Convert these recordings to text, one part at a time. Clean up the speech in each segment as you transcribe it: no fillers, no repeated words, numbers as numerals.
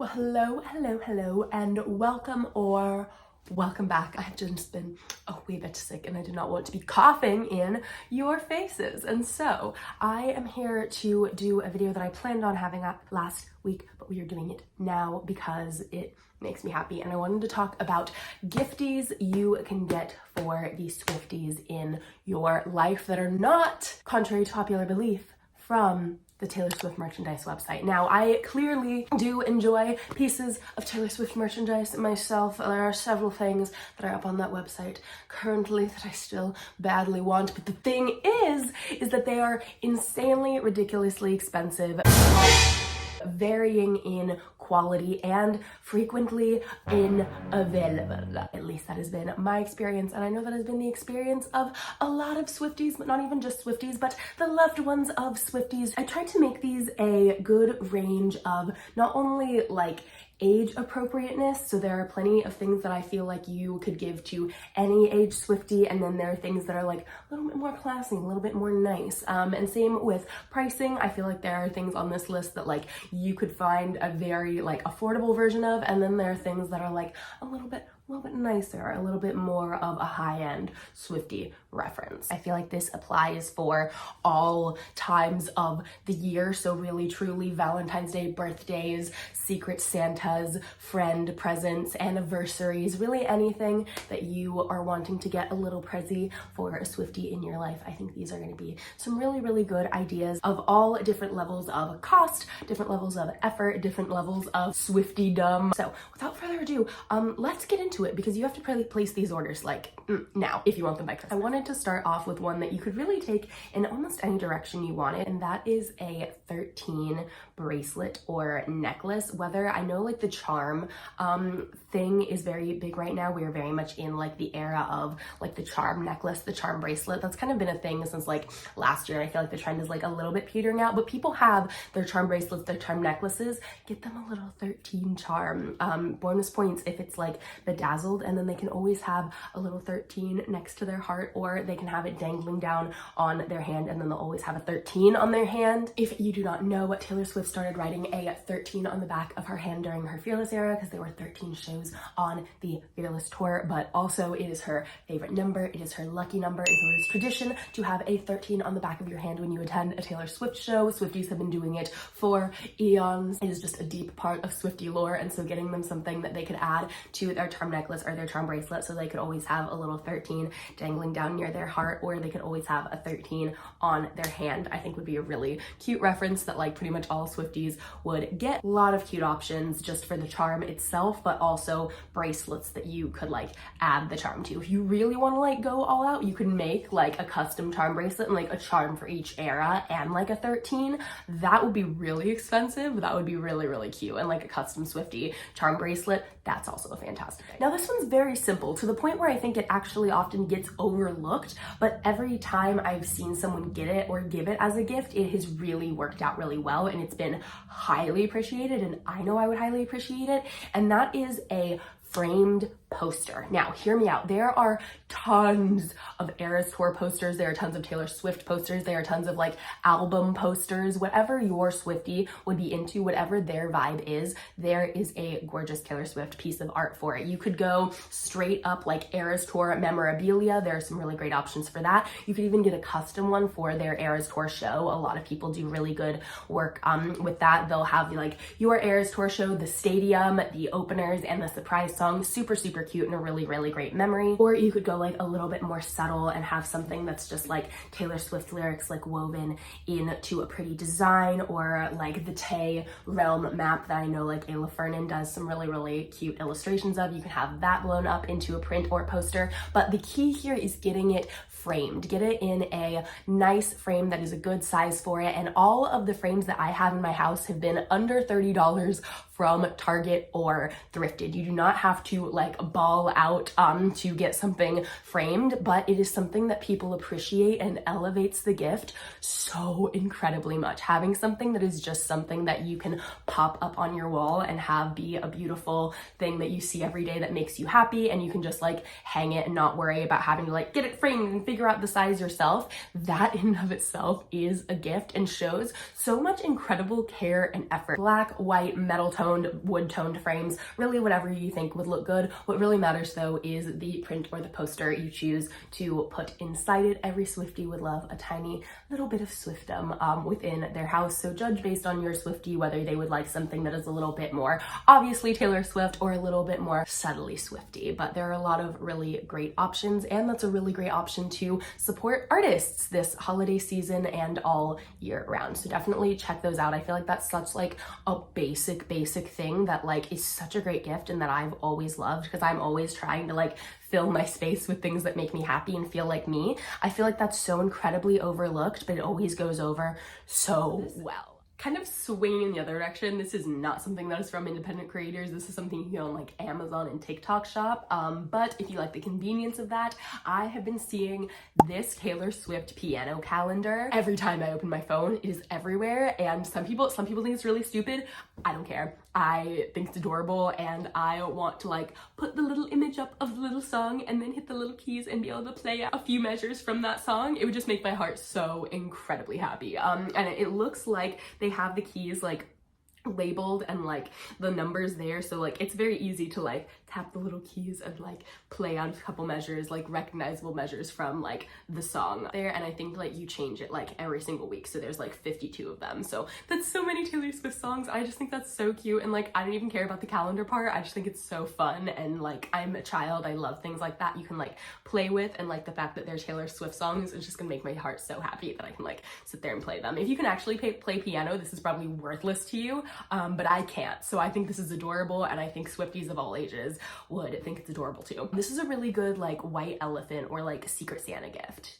Well, hello, and welcome back. I've just been a wee bit sick and I did not want to be coughing in your faces. And so I am here to do a video that I planned on having up last week, but we are doing it now because it makes me happy. And I wanted to talk about gifties you can get for the Swifties in your life that are not, contrary to popular belief, from the Taylor Swift merchandise website. Now, I clearly do enjoy pieces of Taylor Swift merchandise myself. There are several things that are up on that website currently that I still badly want, but the thing is that they are insanely, ridiculously expensive, varying in quality and frequently unavailable. At least that has been my experience, and I know that has been the experience of a lot of Swifties, but not even just Swifties, but the loved ones of Swifties. I tried to make these a good range of not only like age appropriateness, so there are plenty of things that I feel like you could give to any age Swiftie, and then there are things that are like a little bit more classy, a little bit more nice. And same with pricing. I feel like there are things on this list that like you could find a very like affordable version of, and then there are things that are like a little bit nicer, a little bit more of a high-end Swiftie reference. I feel like this applies for all times of the year, so really truly Valentine's Day, birthdays, Secret Santas, friend presents, anniversaries, really anything that you are wanting to get a little prezzy for a Swiftie in your life. I think these are going to be some really good ideas of all different levels of cost, different levels of effort, different levels of Swiftie-dom. So without further ado, let's get into it, because you have to place these orders like now if you want them by Christmas. I wanted to start off with one that you could really take in almost any direction you want it, and that is a 13 bracelet or necklace. Whether I know like the charm thing is very big right now. We are very much in like the era of like the charm necklace, the charm bracelet. That's kind of been a thing since like last year. I feel like the trend is like a little bit petering out, but people have their charm bracelets, their charm necklaces. Get them a little 13 charm. Bonus points if it's like bedazzled, and then they can always have a little 13 next to their heart, or they can have it dangling down on their hand, and then they'll always have a 13 on their hand. If you do not know, Taylor Swift started writing a 13 on the back of her hand during her Fearless era, because there were 13 shows on the Fearless tour, but also it is her favorite number, it is her lucky number, and so it is tradition to have a 13 on the back of your hand when you attend a Taylor Swift show. Swifties have been doing it for eons. It is just a deep part of Swiftie lore, and so getting them something that they could add to their charm necklace or their charm bracelet, so they could always have a little 13 dangling down near their heart, or they could always have a 13 on their hand, I think would be a really cute reference that like pretty much all Swifties would get. A lot of cute options just for the charm itself, but also bracelets that you could like add the charm to. If you really want to like go all out, you could make like a custom charm bracelet and like a charm for each era and like a 13. That would be really expensive, but that would be really cute. And like a custom Swiftie charm bracelet, that's also a fantastic thing. Now this one's very simple, to the point where I think it actually often gets overlooked, but every time I've seen someone get it or give it as a gift, it has really worked out really well, and it's been highly appreciated, and I know I would highly appreciate it, and that is a framed poster. Now, hear me out. There are tons of Eras Tour posters. There are tons of Taylor Swift posters. There are tons of like album posters. Whatever your Swiftie would be into, whatever their vibe is, there is a gorgeous Taylor Swift piece of art for it. You could go straight up like Eras Tour memorabilia. There are some really great options for that. You could even get a custom one for their Eras Tour show. A lot of people do really good work with that. They'll have like your Eras Tour show, the stadium, the openers, and the surprise song. Super cute and a really great memory. Or you could go like a little bit more subtle and have something that's just like Taylor Swift lyrics like woven into a pretty design, or like the Tay realm map that I know like Ayla Fernan does some really cute illustrations of. You can have that blown up into a print or poster, but the key here is getting it framed. Get it in a nice frame that is a good size for it, and all of the frames that I have in my house have been under $30 from Target or thrifted. You do not have to like ball out to get something framed, but it is something that people appreciate and elevates the gift so incredibly much. Having something that is just something that you can pop up on your wall and have be a beautiful thing that you see every day that makes you happy, and you can just like hang it and not worry about having to like get it framed and figure out the size yourself. That in and of itself is a gift and shows so much incredible care and effort. Black, white, metal tone toned, wood toned frames, really whatever you think would look good. What really matters though is the print or the poster you choose to put inside it. Every Swiftie would love a tiny little bit of Swiftum within their house. So judge based on your Swiftie whether they would like something that is a little bit more obviously Taylor Swift or a little bit more subtly Swiftie. But there are a lot of really great options, and that's a really great option to support artists this holiday season and all year round. So definitely check those out. I feel like that's such like a basic thing that like is such a great gift and that I've always loved, because I'm always trying to like fill my space with things that make me happy and feel like me. I feel like that's so incredibly overlooked, but it always goes over so well. Kind of swinging in the other direction, this is not something that is from independent creators. This is something you can on like Amazon and TikTok shop. But if you like the convenience of that, I have been seeing this Taylor Swift piano calendar. Every time I open my phone, it is everywhere. And some people think it's really stupid. I don't care. I think it's adorable, and I want to like put the little image up of the little song and then hit the little keys and be able to play a few measures from that song. It would just make my heart so incredibly happy. And it looks like they have the keys like labeled and like the numbers there, so like it's very easy to like tap the little keys and like play out a couple measures, like recognizable measures from like the song there. And I think like you change it like every single week, so there's like 52 of them, so that's so many Taylor Swift songs. I just think that's so cute, and like I don't even care about the calendar part. I just think it's so fun, and like I'm a child, I love things like that you can like play with, and like the fact that they're Taylor Swift songs is just gonna make my heart so happy that I can like sit there and play them. If you can actually play piano, this is probably worthless to you, but I can't, so I think this is adorable, and I think Swifties of all ages would think it's adorable too. This is a really good like white elephant or like Secret Santa gift.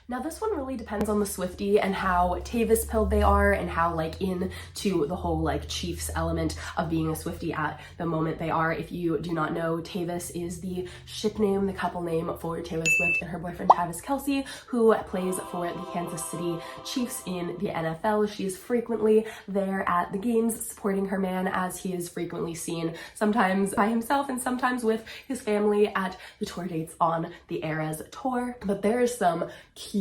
Now this one really depends on the Swiftie and how Tavis pilled they are, and how like into the whole like Chiefs element of being a Swiftie at the moment they are. If you do not know, Tavis is the ship name, the couple name for Taylor Swift and her boyfriend Travis Kelce, who plays for the Kansas City Chiefs in the NFL. She is frequently there at the games supporting her man, as he is frequently seen sometimes by himself and sometimes with his family at the tour dates on the Eras tour. But there is some cute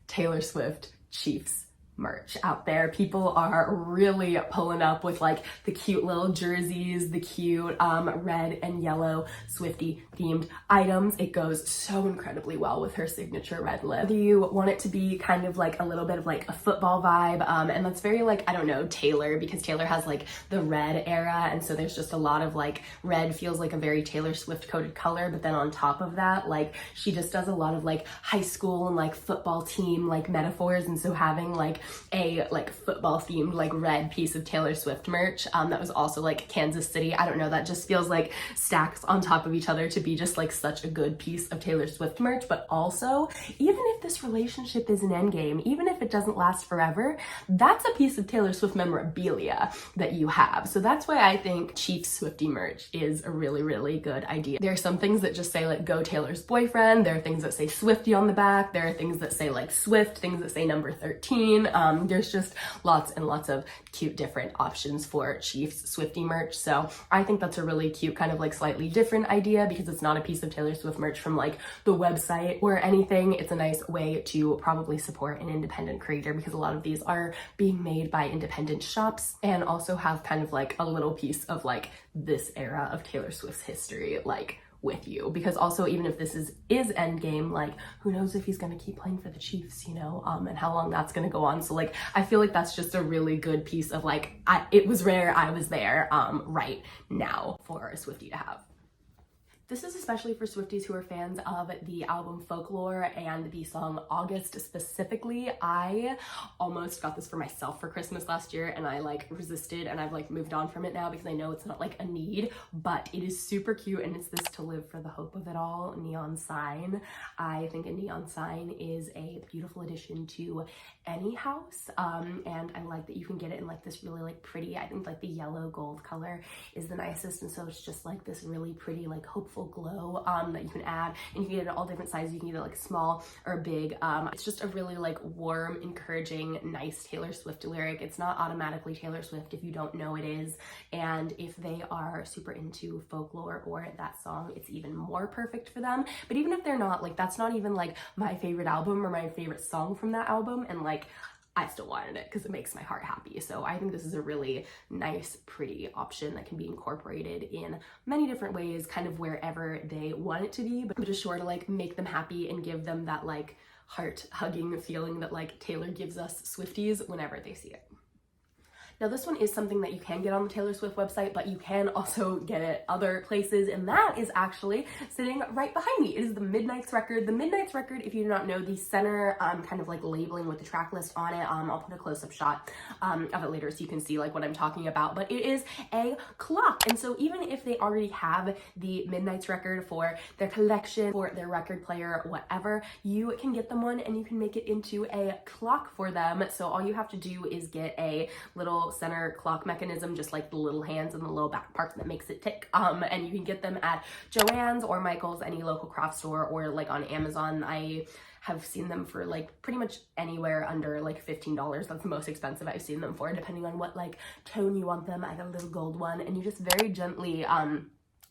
Taylor Swift Chiefs merch out there. People are really pulling up with like the cute little jerseys, the cute red and yellow Swiftie themed items. It goes so incredibly well with her signature red lip. Whether you want it to be kind of like a little bit of like a football vibe, and that's very like, I don't know, Taylor, because Taylor has like the red era, and so there's just a lot of like red feels like a very Taylor Swift coded color, but then on top of that, like she just does a lot of like high school and like football team like metaphors, and so having like a like football themed like red piece of Taylor Swift merch that was also like Kansas City, I don't know, that just feels like stacks on top of each other to be just like such a good piece of Taylor Swift merch. But also, even if this relationship is an endgame, even if it doesn't last forever, that's a piece of Taylor Swift memorabilia that you have. So that's why I think Chiefs Swiftie merch is a really good idea. There are some things that just say like go Taylor's boyfriend, there are things that say Swiftie on the back, there are things that say like Swift, things that say number 13. There's just lots and lots of cute different options for Chiefs Swiftie merch. So I think that's a really cute kind of like slightly different idea, because it's not a piece of Taylor Swift merch from like the website or anything. It's a nice way to probably support an independent creator, because a lot of these are being made by independent shops and also have kind of like a little piece of like this era of Taylor Swift's history like with you. Because also, even if this is endgame, like who knows if he's gonna keep playing for the Chiefs, you know, and how long that's gonna go on. So like I feel like that's just a really good piece of like it was rare, I was there right now for a Swiftie to have. This is especially for Swifties who are fans of the album Folklore and the song August specifically. I almost got this for myself for Christmas last year, and I like resisted, and I've like moved on from it now because I know it's not like a need, but it is super cute, and it's this To Live for the Hope of It All neon sign. I think a neon sign is a beautiful addition to any house, and I like that you can get it in like this really like pretty, I think like the yellow gold color is the nicest, and so it's just like this really pretty like hopeful glow that you can add, and you can get it in all different sizes. You can get it like small or big. It's just a really like warm, encouraging, nice Taylor Swift lyric. It's not automatically Taylor Swift if you don't know it is, and if they are super into folklore or that song, it's even more perfect for them. But even if they're not, like that's not even like my favorite album or my favorite song from that album, and like I still wanted it because it makes my heart happy. So I think this is a really nice, pretty option that can be incorporated in many different ways, kind of wherever they want it to be, but just sure to like make them happy and give them that like heart hugging feeling that like Taylor gives us Swifties whenever they see it. Now this one is something that you can get on the Taylor Swift website, but you can also get it other places, and that is actually sitting right behind me. It is the Midnight's record. The Midnight's record, if you do not know, the center kind of like labeling with the track list on it, I'll put a close-up shot of it later so you can see like what I'm talking about, but it is a clock. And so even if they already have the Midnight's record for their collection, for their record player, whatever, you can get them one and you can make it into a clock for them. So all you have to do is get a little center clock mechanism, just like the little hands and the little back part that makes it tick, and you can get them at Joann's or Michael's, any local craft store, or like on Amazon. I have seen them for like pretty much anywhere under like $15. That's the most expensive I've seen them for, depending on what like tone you want them. I got a little gold one, and you just very gently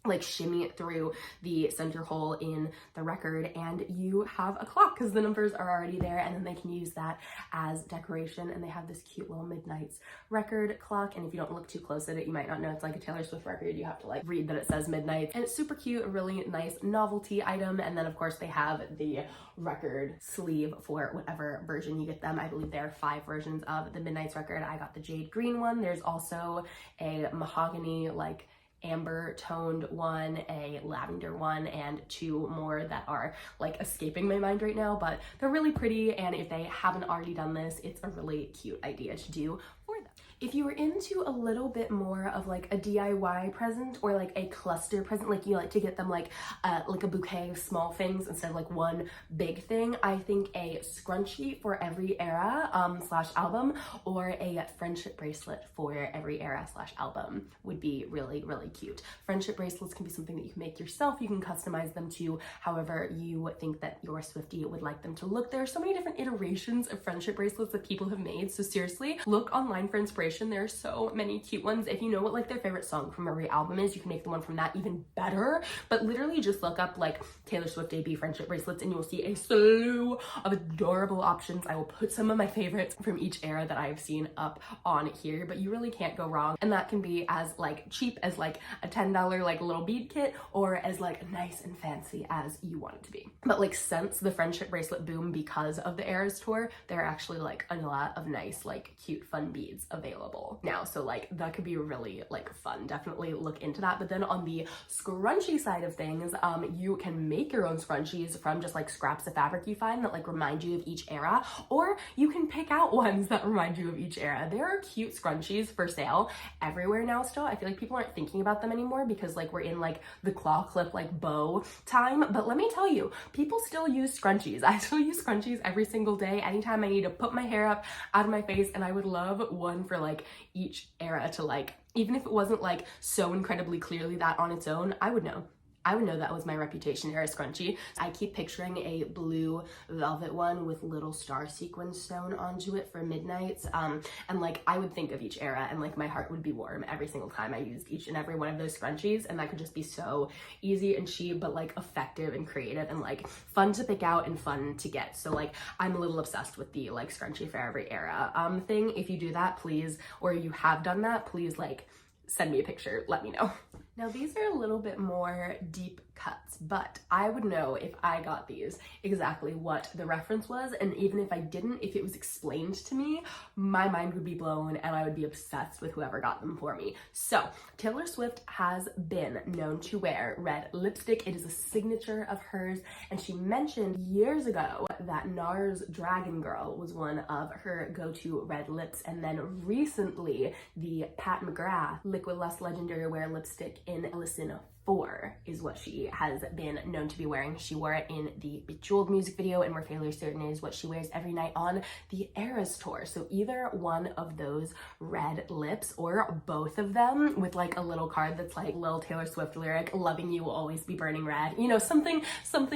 like shimmy it through the center hole in the record and you have a clock because the numbers are already there, and then they can use that as decoration. And they have this cute little Midnight's record clock, and if you don't look too close at it, you might not know it's like a Taylor Swift record. You have to like read that it says Midnight's, and it's super cute, a really nice novelty item. And then of course they have the record sleeve for whatever version you get them. I believe there are 5 versions of the Midnight's record. I got the jade green one. There's also a mahogany like amber toned one, a lavender one, and 2 more that are like escaping my mind right now, but they're really pretty. And if they haven't already done this, it's a really cute idea to do for them. If you were into a little bit more of like a DIY present or like a cluster present, like you like to get them like a bouquet of small things instead of like one big thing, I think a scrunchie for every era slash album, or a friendship bracelet for every era slash album would be really, really cute. Friendship bracelets can be something that you can make yourself. You can customize them to however you think that your Swiftie would like them to look. There are so many different iterations of friendship bracelets that people have made, so seriously, look online for inspiration. There are so many cute ones. If you know what like their favorite song from every album is, you can make the one from that even better. But literally just look up like Taylor Swift AB friendship bracelets and you will see a slew of adorable options. I will put some of my favorites from each era that I've seen up on here, but you really can't go wrong. And that can be as like cheap as like a $10 like little bead kit, or as like nice and fancy as you want it to be. But like since the friendship bracelet boom because of the Eras tour, there are actually like a lot of nice like cute fun beads available now, so like that could be really like fun. Definitely look into that. But then on the scrunchie side of things, you can make your own scrunchies from just like scraps of fabric you find that like remind you of each era, or you can pick out ones that remind you of each era. There are cute scrunchies for sale everywhere now still. I feel like people aren't thinking about them anymore because like we're in like the claw clip like bow time, but let me tell you, people still use scrunchies. I still use scrunchies every single day anytime I need to put my hair up out of my face, and I would love one for like each era to like, even if it wasn't like so incredibly clearly that on its own, I would know that was my Reputation era scrunchie. I keep picturing a blue velvet one with little star sequins sewn onto it for Midnight's, and like I would think of each era and like my heart would be warm every single time I used each and every one of those scrunchies. And that could just be so easy and cheap, but like effective and creative and like fun to pick out and fun to get. So like I'm a little obsessed with the like scrunchie for every era thing. If you do that, please, or you have done that, please like send me a picture, let me know. Now these are a little bit more deep cuts, but I would know if I got these exactly what the reference was, and even if I didn't, if it was explained to me, my mind would be blown and I would be obsessed with whoever got them for me. So Taylor Swift has been known to wear red lipstick. It is a signature of hers, and she mentioned years ago that NARS Dragon Girl was one of her go-to red lips, and then recently the Pat McGrath Liquid Lust Legendary Wear lipstick in Listen 4 is what she has been known to be wearing. She wore it in the Bejeweled music video, and we're fairly certain is what she wears every night on the Eras tour. So either one of those red lips or both of them with like a little card that's like little Taylor Swift lyric, loving you will always be burning red, you know, something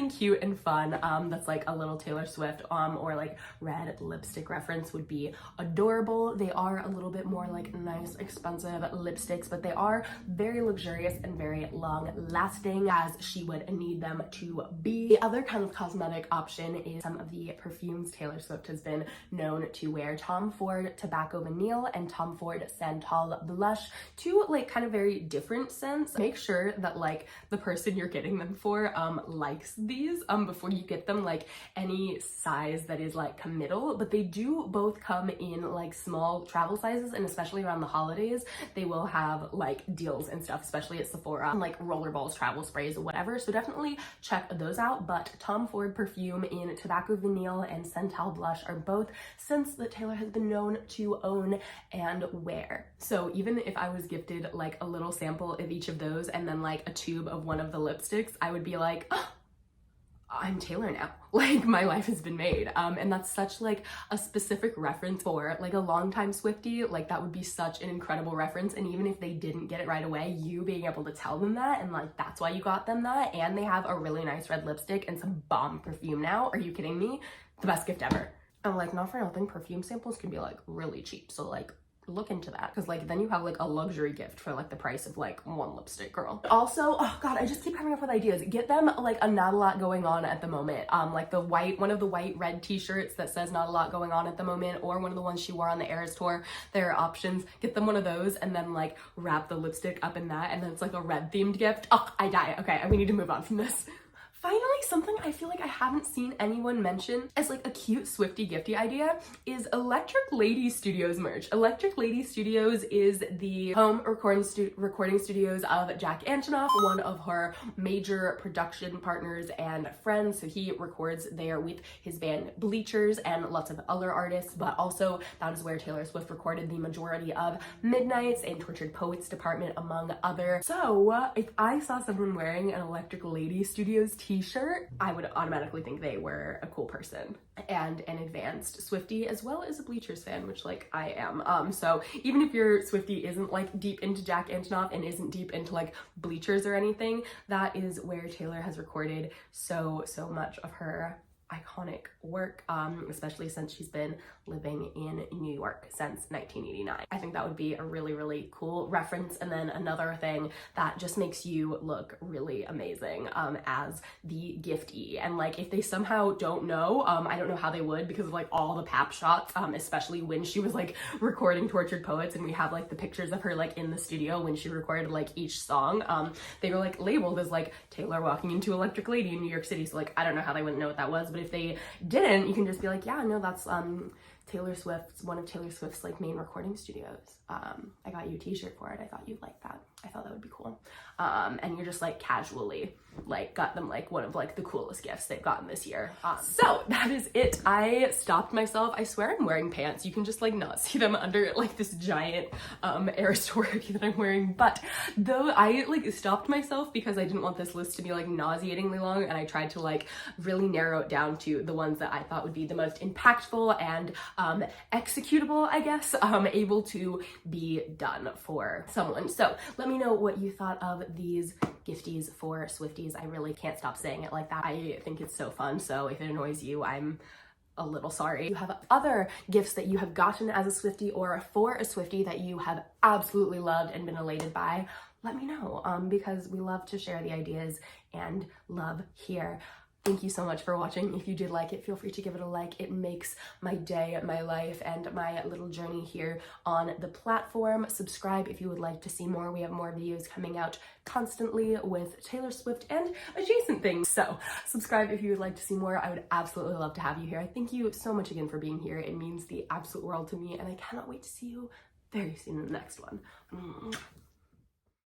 cute and fun that's like a little Taylor Swift or like red lipstick reference would be adorable. They are a little bit more like nice expensive lipsticks, but they are very luxurious and very lush long lasting as she would need them to be. The other kind of cosmetic option is some of the perfumes Taylor Swift has been known to wear. Tom Ford Tobacco Vanille and Tom Ford Santal Blush, two like kind of very different scents. Make sure that like the person you're getting them for likes these before you get them like any size that is like committal, but they do both come in like small travel sizes, and especially around the holidays they will have like deals and stuff, especially at Sephora, like rollerballs, travel sprays, or whatever, so definitely check those out. But Tom Ford perfume in Tobacco Vanille and Santal Blush are both scents that Taylor has been known to own and wear. So even if I was gifted like a little sample of each of those and then like a tube of one of the lipsticks, I would be like, oh, I'm Taylor now. Like my life has been made. And that's such like a specific reference for like a longtime Swiftie. Like that would be such an incredible reference. And even if they didn't get it right away, you being able to tell them that and like that's why you got them that, and they have a really nice red lipstick and some bomb perfume now. Are you kidding me? The best gift ever. And like not for nothing, perfume samples can be like really cheap. So like look into that, because like then you have like a luxury gift for like the price of like one lipstick, girl. Also, oh god, I just keep coming up with ideas. Get them like a not a lot going on at the moment, like the white, one of the white red t-shirts that says not a lot going on at the moment, or one of the ones she wore on the Eras tour. There are options. Get them one of those and then like wrap the lipstick up in that, and then it's like a red themed gift. Oh, I die. Okay, we need to move on from this. Finally, something I feel like I haven't seen anyone mention as like a cute Swiftie gifty idea is Electric Lady Studios merch. Electric Lady Studios is the home recording studios of Jack Antonoff, one of her major production partners and friends. So he records there with his band Bleachers and lots of other artists, but also that is where Taylor Swift recorded the majority of Midnights and Tortured Poets Department, among other. So if I saw someone wearing an Electric Lady Studios t-shirt, I would automatically think they were a cool person and an advanced Swiftie, as well as a Bleachers fan, which like I am. So even if your Swiftie isn't like deep into Jack Antonoff and isn't deep into like Bleachers or anything, that is where Taylor has recorded so much of her iconic work, especially since she's been living in New York since 1989. I think that would be a really cool reference. And then another thing that just makes you look really amazing as the giftee. And like if they somehow don't know, I don't know how they would, because of like all the pap shots, especially when she was like recording Tortured Poets, and we have like the pictures of her like in the studio when she recorded like each song, they were like labeled as like Taylor walking into Electric Lady in New York City. So like I don't know how they wouldn't know what that was, but if they didn't, you can just be like, yeah, no, that's Taylor Swift's, one of Taylor Swift's like main recording studios. I got you a t-shirt for it. I thought you'd like that. I thought that would be cool. And you're just like casually like got them like one of like the coolest gifts they've gotten this year. So that is it. I stopped myself. I swear I'm wearing pants. You can just like not see them under like this giant Eras tour hoodie that I'm wearing. But though I like stopped myself because I didn't want this list to be like nauseatingly long, and I tried to like really narrow it down to the ones that I thought would be the most impactful and executable, I guess, able to be done for someone. So let me know what you thought of these gifties for Swifties. I really can't stop saying it like that. I think it's so fun. So if it annoys you, I'm a little sorry. If you have other gifts that you have gotten as a Swiftie or for a Swiftie that you have absolutely loved and been elated by, let me know, because we love to share the ideas and love here. Thank you so much for watching. If you did like it, feel free to give it a like. It makes my day, my life, and my little journey here on the platform. Subscribe if you would like to see more. We have more videos coming out constantly with Taylor Swift and adjacent things. So subscribe if you would like to see more. I would absolutely love to have you here. I thank you so much again for being here. It means the absolute world to me, and I cannot wait to see you very soon in the next one.